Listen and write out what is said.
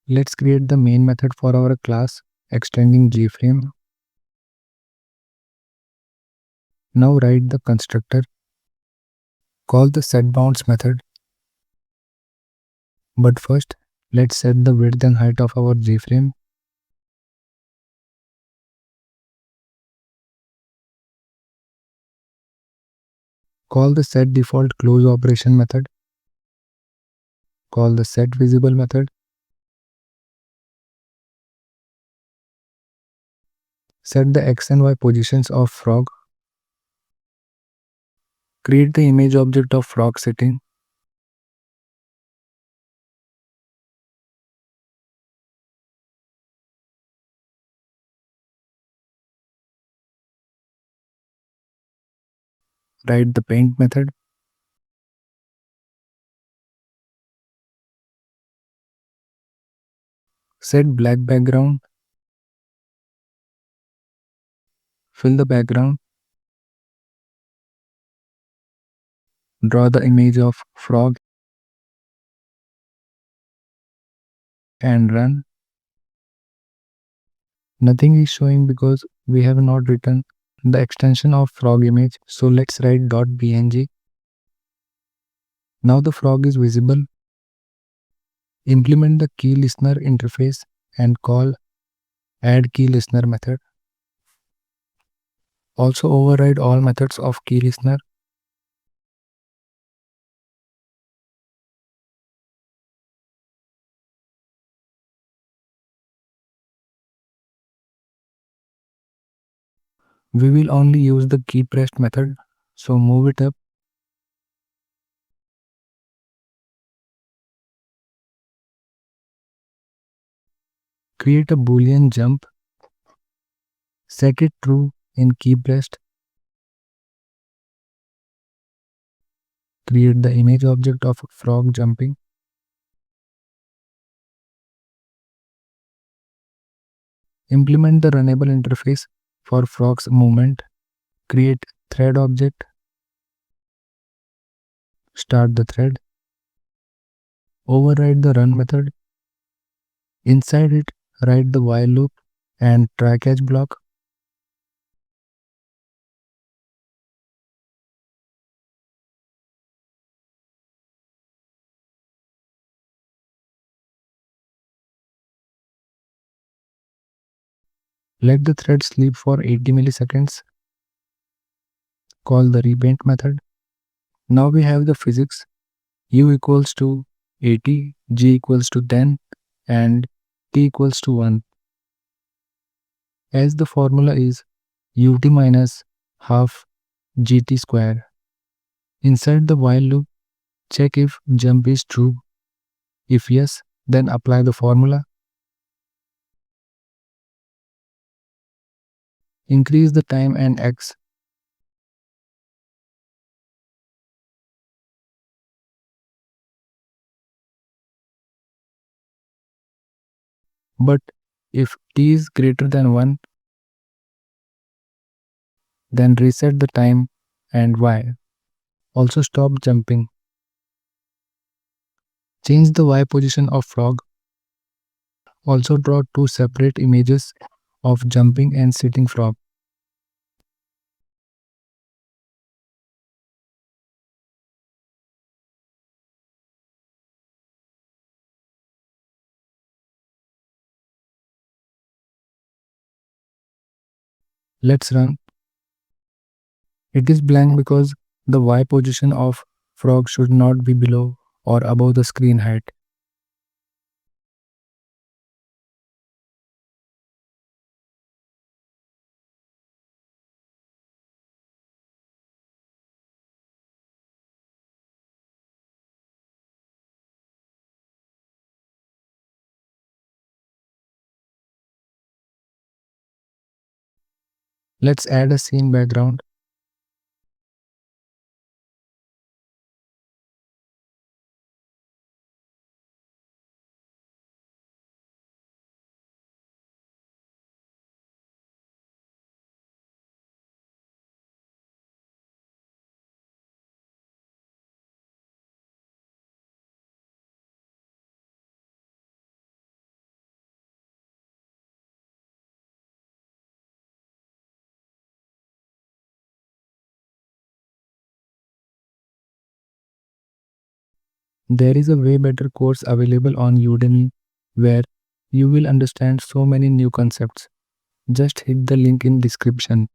Let's create the main method for our class extending GFrame. Now write the constructor. Call the setBounds method. But first, let's set the width and height of our GFrame. Call the setDefaultClose method. Call the setVisible method. Set the X and Y positions of frog. Create the image object of frog sitting. Write the paint method. Set black background. Fill the background. Draw the image of frog and run. Nothing is showing because we have not written the extension of frog image. So let's write .png. Now the frog is visible. Implement the keyListener interface and call addKeyListener method. Also override all methods of keyListener. We will only use the keyPressed method, so move it up. Create a boolean jump. Set it true in keyPressed. Create the image object of frog jumping. Implement the runnable interface for frog's movement. Create thread object. Start the thread. Override the run method. Inside it, write the while loop and try catch block. Let the thread sleep for 80 milliseconds. Call the repaint method. Now we have the physics u equals to 80, g equals to 10 and t equals to 1. As the formula is ut minus half gt square. Inside the while loop, check if jump is true. If yes, then apply the formula. Increase the time and x. But if t is greater than 1, then reset the time and y. Also stop jumping. Change the y position of frog. Also draw two separate images of jumping and sitting frog. Let's run. It is blank because the y position of frog should not be below or above the screen height. Let's add a scene background. There is a way better course available on Udemy where you will understand so many new concepts. Just hit the link in description.